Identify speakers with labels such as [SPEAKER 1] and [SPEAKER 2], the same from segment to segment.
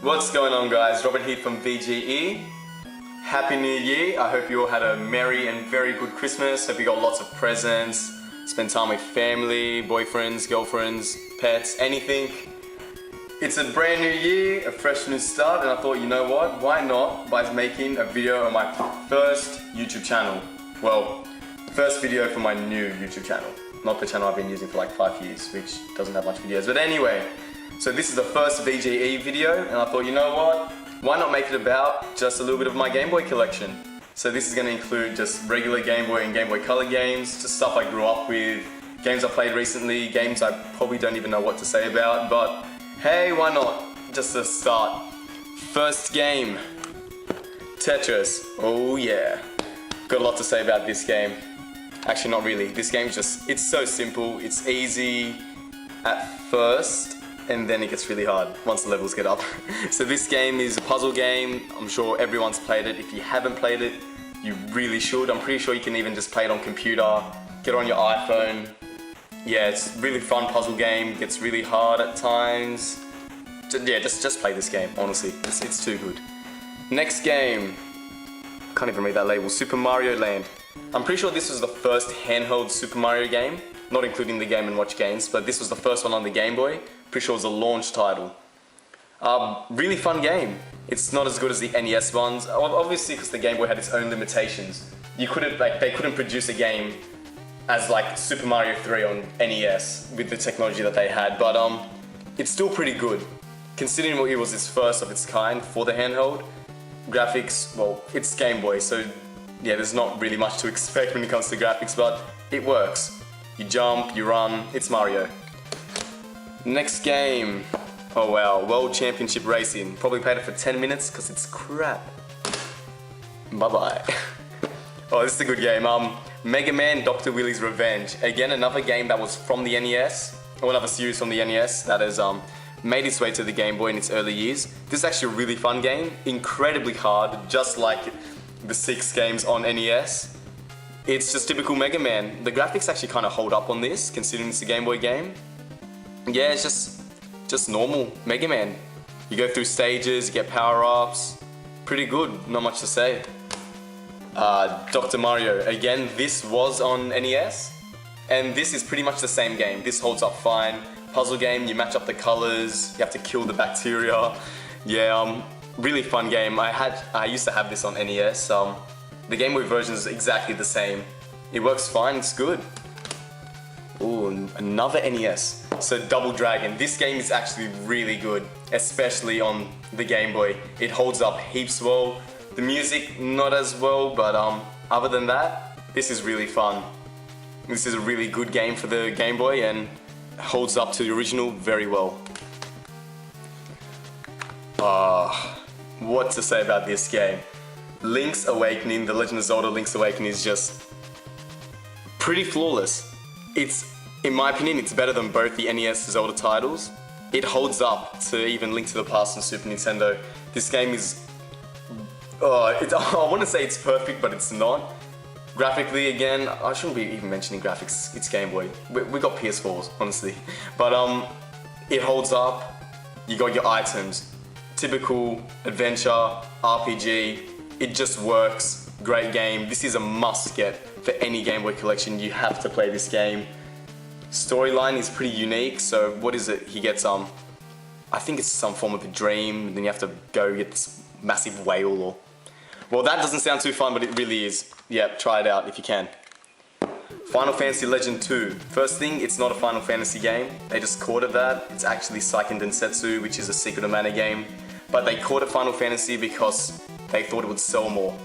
[SPEAKER 1] What's going on, guys? Robert here from VGE. Happy New Year. I hope you all had a merry and very good Christmas. Hope you got lots of presents, spent time with family, boyfriends, girlfriends, pets, anything. It's a brand new year, a fresh new start, and I thought, you know what? Why not by making a video on my first YouTube channel. Well, first video for my new YouTube channel. Not the channel I've been using for like 5 years, which doesn't have much videos. But anyway, so this is the first VGE video, and I thought, you know what? Why not make it about just a little bit of my Game Boy collection? So this is going to include just regular Game Boy and Game Boy Color games, just stuff I grew up with, games I played recently, games I probably don't even know what to say about, but hey, why not? Just to start. First game, Tetris. Oh yeah. Got a lot to say about this game. Actually, not really. This game's just, it's so simple, it's easy at first, and then it gets really hard once the levels get up. So this game is a puzzle game. I'm sure everyone's played it. If you haven't played it, you really should. I'm pretty sure you can even just play it on computer, get it on your iPhone. Yeah, it's a really fun puzzle game. Gets really hard at times. Just play this game, honestly. It's too good. Next game. Can't even read that label. Super Mario Land. I'm pretty sure this was the first handheld Super Mario game, not including the Game & Watch games, but this was the first one on the Game Boy. Pretty sure it was a launch title. Really fun game. It's not as good as the NES ones, obviously because the Game Boy had its own limitations. They couldn't produce a game as like Super Mario 3 on NES with the technology that they had, but it's still pretty good. Considering it was its first of its kind for the handheld. Graphics, well, it's Game Boy, so yeah, there's not really much to expect when it comes to graphics, but it works. You jump, you run, it's Mario. Next game. Oh wow, World Championship Racing. Probably played it for 10 minutes because it's crap. Bye-bye. Oh, this is a good game. Mega Man Dr. Willy's Revenge. Again, another game that was from the NES, or another series from the NES that has made its way to the Game Boy in its early years. This is actually a really fun game, incredibly hard, just like the 6 games on NES. It's just typical Mega Man. The graphics actually kind of hold up on this, considering it's a Game Boy game. Yeah, it's just normal Mega Man. You go through stages, you get power-ups. Pretty good, not much to say. Dr. Mario. Again, this was on NES, and this is pretty much the same game. This holds up fine. Puzzle game, you match up the colors, you have to kill the bacteria. Yeah, really fun game. I used to have this on NES. The Game Boy version is exactly the same. It works fine, it's good. Ooh, another NES. So Double Dragon. This game is actually really good, especially on the Game Boy. It holds up heaps well. The music, not as well, but other than that, this is really fun. This is a really good game for the Game Boy and holds up to the original very well. What to say about this game? Link's Awakening, The Legend of Zelda Link's Awakening is just pretty flawless. In my opinion, it's better than both the NES Zelda titles. It holds up to even Link to the Past on Super Nintendo. This game is, I want to say it's perfect, but it's not. Graphically, again, I shouldn't be even mentioning graphics, it's Game Boy. We got PS4s, honestly. But it holds up, you got your items. Typical adventure, RPG, it just works, great game. This is a must get for any Game Boy collection, you have to play this game. Storyline is pretty unique, so what is it? He gets, I think it's some form of a dream, then you have to go get this massive whale or... Well, that doesn't sound too fun, but it really is. Yeah, try it out if you can. Final Fantasy Legend 2. First thing, it's not a Final Fantasy game. They just called it that. It's actually Seiken Densetsu, which is a Secret of Mana game. But they called it Final Fantasy because they thought it would sell more.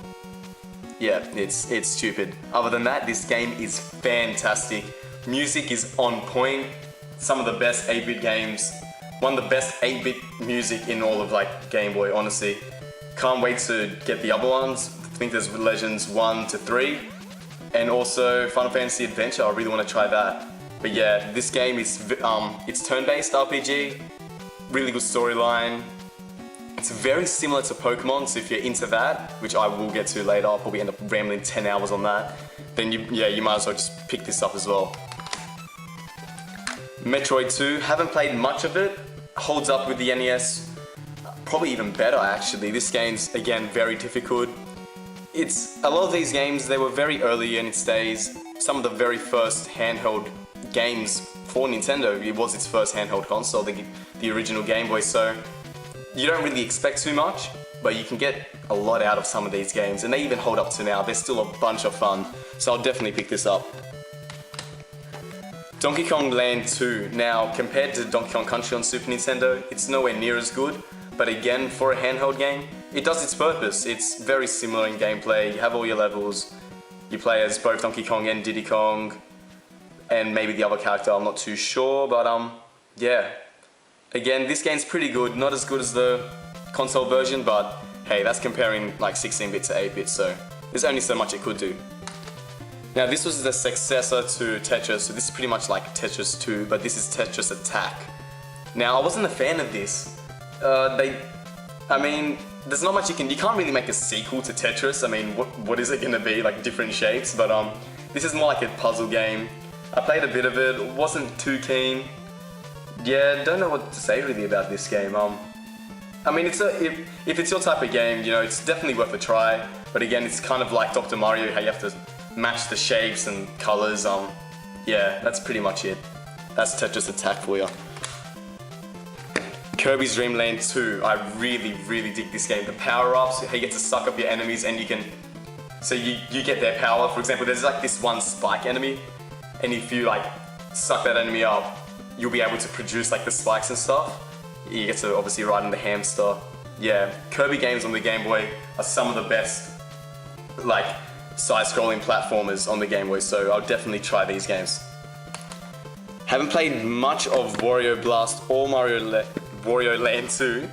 [SPEAKER 1] Yeah, it's stupid. Other than that, this game is fantastic. Music is on point. Some of the best 8-bit games. One of the best 8-bit music in all of like Game Boy, honestly. Can't wait to get the other ones. I think there's Legends 1 to 3. And also Final Fantasy Adventure, I really want to try that. But yeah, this game is, it's turn-based RPG. Really good storyline. It's very similar to Pokemon, so if you're into that, which I will get to later, I'll probably end up rambling 10 hours on that, then you might as well just pick this up as well. Metroid 2, haven't played much of it, holds up with the NES. probably even better actually. This game's, again, very difficult. It's a lot of these games, they were very early in its days. Some of the very first handheld games for Nintendo, it was its first handheld console, the original Game Boy, so you don't really expect too much, but you can get a lot out of some of these games, and they even hold up to now. They're still a bunch of fun, so I'll definitely pick this up. Donkey Kong Land 2. Now, compared to Donkey Kong Country on Super Nintendo, it's nowhere near as good, but again, for a handheld game, it does its purpose. It's very similar in gameplay. You have all your levels, you play as both Donkey Kong and Diddy Kong, and maybe the other character, I'm not too sure, but yeah. Again, this game's pretty good, not as good as the console version, but hey, that's comparing like 16-bit to 8-bit, so there's only so much it could do. Now this was the successor to Tetris, so this is pretty much like Tetris 2, but this is Tetris Attack. Now I wasn't a fan of this. I mean, there's not much you can't really make a sequel to Tetris. I mean, what is it gonna be, like different shapes? But this is more like a puzzle game. I played a bit of it, wasn't too keen. Yeah, don't know what to say really about this game. I mean, if it's your type of game, you know, it's definitely worth a try. But again, it's kind of like Dr. Mario, how you have to match the shapes and colors. Yeah, that's pretty much it. That's Tetris Attack for you. Kirby's Dream Land 2. I really, really dig this game. The power-ups, how you get to suck up your enemies and you can... So you get their power. For example, there's like this one spike enemy, and if you like suck that enemy up, you'll be able to produce like the spikes and stuff. You get to obviously ride in the hamster. Yeah, Kirby games on the Game Boy are some of the best like side-scrolling platformers on the Game Boy, so I'll definitely try these games. Haven't played much of Wario Blast or Wario Land 2.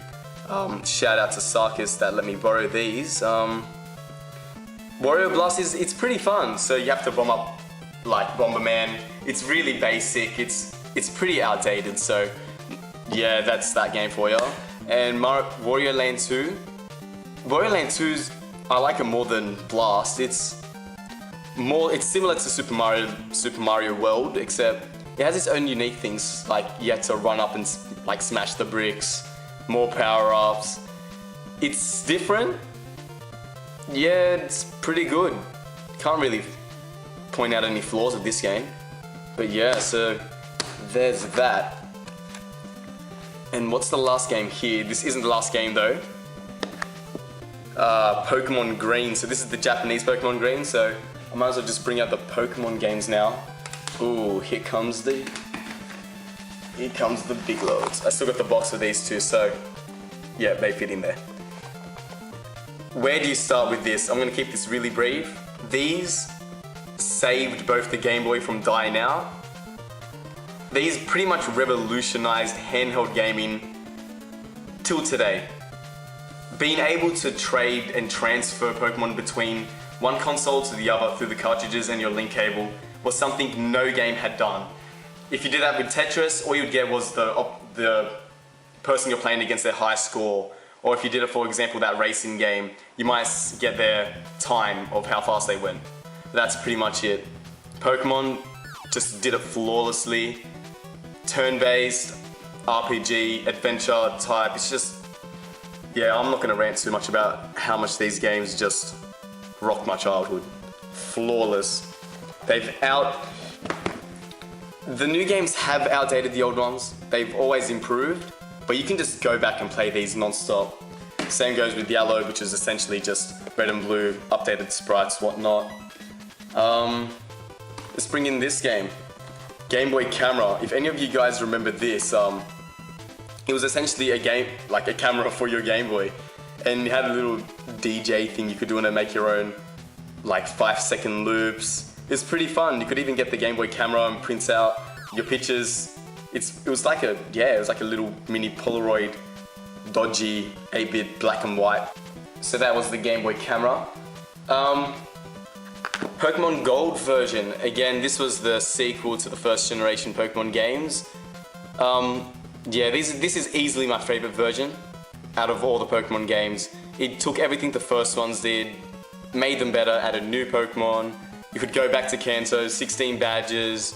[SPEAKER 1] Shout out to Sarkis that let me borrow these. Wario Blast it's pretty fun, so you have to bomb up like Bomberman. It's really basic, it's pretty outdated, so yeah, that's that game for you. And Wario Land 2. Wario Land 2's, I like it more than Blast. It's similar to Super Mario World, except it has its own unique things, like you have to run up and like smash the bricks, more power-ups. It's different. Yeah, it's pretty good. Can't really point out any flaws of this game. But yeah, so there's that. And what's the last game here? This isn't the last game though. Pokemon Green. So this is the Japanese Pokemon Green, so I might as well just bring out the Pokemon games now. Ooh, here comes the big loads. I still got the box of these two, so yeah, they fit in there. Where do you start with this? I'm gonna keep this really brief. These saved both the Game Boy from dying out. These pretty much revolutionized handheld gaming till today. Being able to trade and transfer Pokemon between one console to the other through the cartridges and your link cable was something no game had done. If you did that with Tetris, all you'd get was the person you're playing against their high score. Or if you did it, for example, that racing game, you might get their time of how fast they went. That's pretty much it. Pokemon just did it flawlessly. Turn-based, RPG, adventure type, it's just... Yeah, I'm not gonna rant too much about how much these games just rocked my childhood. Flawless. The new games have outdated the old ones. They've always improved, but you can just go back and play these non-stop. Same goes with Yellow, which is essentially just red and blue, updated sprites, whatnot. Let's bring in this game. Game Boy Camera. If any of you guys remember this, it was essentially a game, like a camera for your Game Boy. And it had a little DJ thing you could do and make your own like 5-second loops. It's pretty fun. You could even get the Game Boy camera and print out your pictures. It was like a little mini Polaroid, dodgy 8-bit black and white. So that was the Game Boy camera. Pokemon Gold version. Again, this was the sequel to the first generation Pokemon games. Yeah, this is easily my favorite version out of all the Pokemon games. It took everything the first ones did, made them better, added new Pokemon. You could go back to Kanto, 16 badges.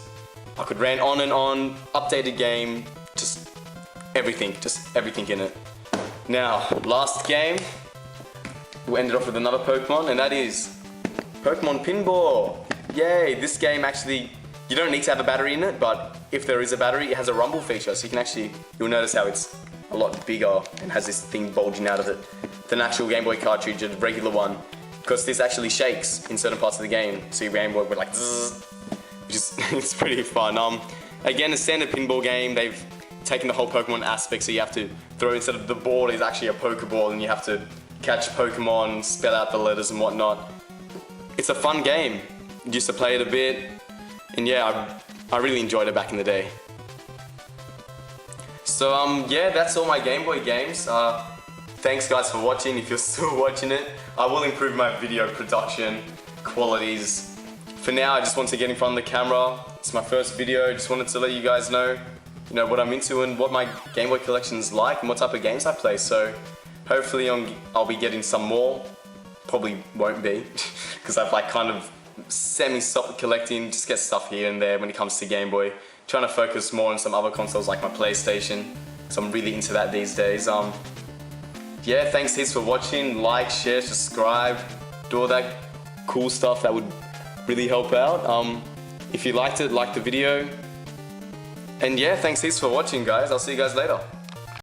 [SPEAKER 1] I could rant on and on, updated game, just everything in it. Now, last game, we ended off with another Pokemon, and that is Pokemon Pinball. Yay! This game actually, you don't need to have a battery in it, but if there is a battery, it has a rumble feature, so you can actually, you'll notice how it's a lot bigger and has this thing bulging out of it than an actual Game Boy cartridge, a regular one, because this actually shakes in certain parts of the game, so your Game Boy would like zzz, which is it's pretty fun. Again, a standard pinball game, they've taken the whole Pokemon aspect, so you have to throw, instead of the ball is actually a Pokeball, and you have to catch Pokemon, spell out the letters and whatnot. It's a fun game. I used to play it a bit, and yeah, I really enjoyed it back in the day. So yeah, that's all my Game Boy games. Thanks guys for watching. If you're still watching it, I will improve my video production qualities. For now, I just want to get in front of the camera. It's my first video. Just wanted to let you guys know, what I'm into and what my Game Boy collection's like and what type of games I play. So hopefully I'll be getting some more. Probably won't be, because I've like kind of semi-stopped collecting, just get stuff here and there when it comes to Game Boy. Trying to focus more on some other consoles like my PlayStation, so I'm really into that these days. Yeah, thanks heaps for watching. Like, share, subscribe, do all that cool stuff that would really help out. If you liked it, like the video. And yeah, thanks heaps for watching guys. I'll see you guys later.